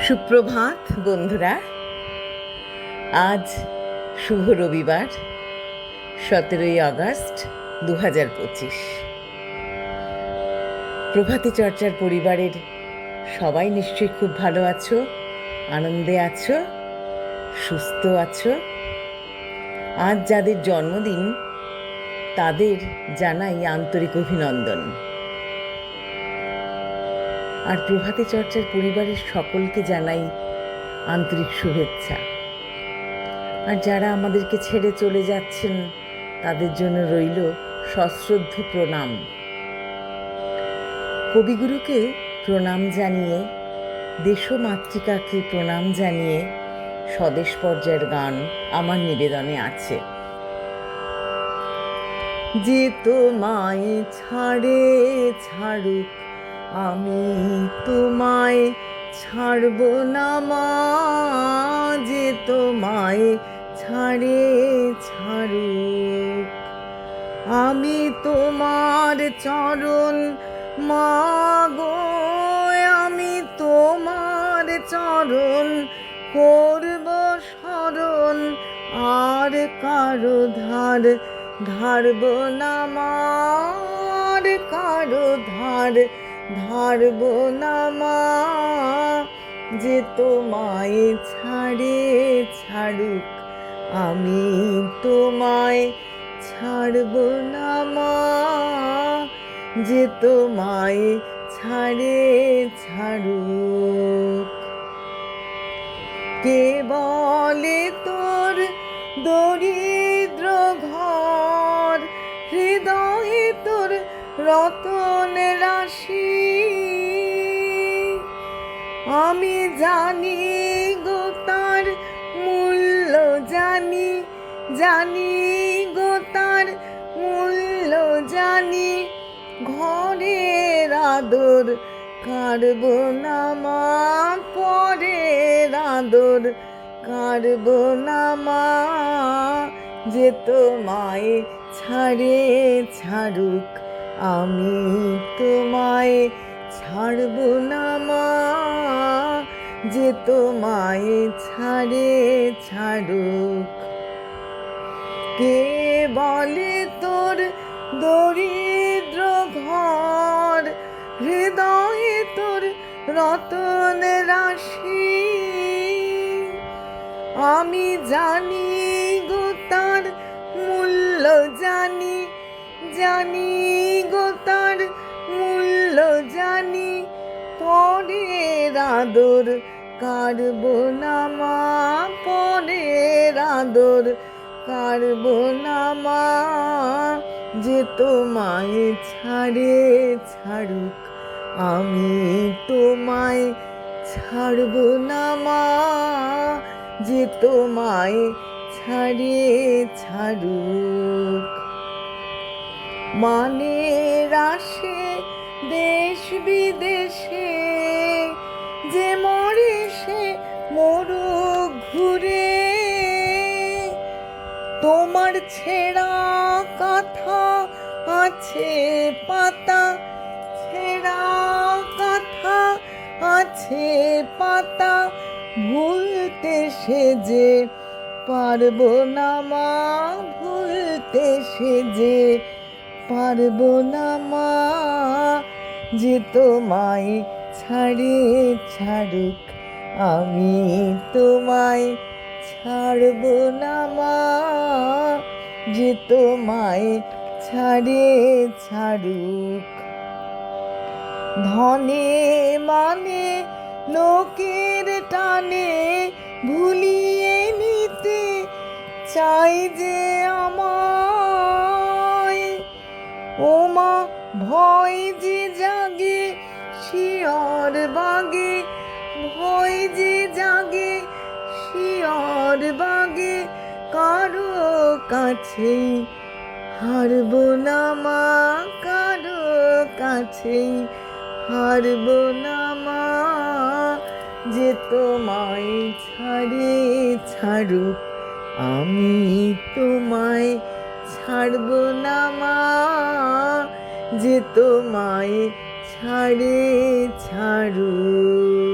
সুপ্রভাত বন্ধুরা। আজ শুভ রবিবার, 17ই আগস্ট 2025। প্রভাতী চর্চার পরিবারের সবাই নিশ্চয়ই খুব ভালো আছো, আনন্দে আছো, সুস্থ আছো। আজ যাদের জন্মদিন তাদের জানাই আন্তরিক অভিনন্দন। আর প্রভাতী চর্চার পরিবারের সকলকে জানাই আন্তরিক শুভেচ্ছা। আর যারা আমাদেরকে ছেড়ে চলে যাচ্ছেন তাদের জন্য রইল সশ্রদ্ধ প্রণাম। কবিগুরুকে প্রণাম জানিয়ে, দেশমাতৃকাকে প্রণাম জানিয়ে স্বদেশ পর্যায়ের গান আমার নিবেদনে আছে। যে তোমায় ছাড়ে ছাড়ুক আমি তোমায় ছাড়ব না মা, যে তোমায় ছাড়ে ছাড়ুক আমি তোমার চরণ মা গো, আমি তোমার চরণ করব স্মরণ, আর কারো ধার ধারব না মা, আর কারো ধার ধারব না মা, যে তোমায় ছাড়ে ছাড়ুক আমি তোমায় ছাড়ব না মা, যে তোমায় ছাড়ে ছাড়ুক। কে বলে তোর দরিদ্র ঘর, হৃদয়ে তোর রতন রাশি, আমি জানি গো তার মূল্য, জানি জানি গো তার মূল্য জানি, ঘরের আদর কাড়ব না মা, পরের আদর কাড়ব না মা, যে তোমায় ছাড়ে ছাড়ুক আমি তোমায় ছাড়ব না মা, যে তোমায় ছাড়ে ছাড়ুক। কে বলে তোর দরিদ্র ঘর, হৃদয়ে তোর রতন রাশি, আমি জানি গো তার মূল্য, জানি জানি গো তার মূল্য জানি, পরের আদর কাড়ব না মা, পরের আদর কাড়ব না মা, যে তোমায় ছাড়ে ছাড়ুক আমি তোমায় ছাড়ব না মা, যে তোমায় ছাড়ে ছাড়ুক। মানের আশে দেশ বিদেশে যে মরে সে মরুক ঘুরে, তোমার ছেঁড়া কথা আছে পাতা, ছেঁড়া কথা আছে পাতা, ভুলতে সে যে পারব না মা, ভুলতে সে যে পারব না মা, যে তোমায় ছাড়ে ছাড়ুক আমি তোমায় ছাড়ব না মা, যে তোমায় ছাড়ে ছাড়ুক। ধনে মানে লোকের টানে ভুলিয়ে নিতে চাই যে আমায়, ও মা ভয় যে জাগে শিয়র বাগে, ভয় যে জাগে শিয়র বাগে, কারো কাছেই হারব না মা, কারো কাছেই হারব না মা, যে তোমায় ছাড়ে ছাড়ুক আমি তোমায় ছাড়ব না মা, যে তোমায় ছাড়ে ছাড়ুক।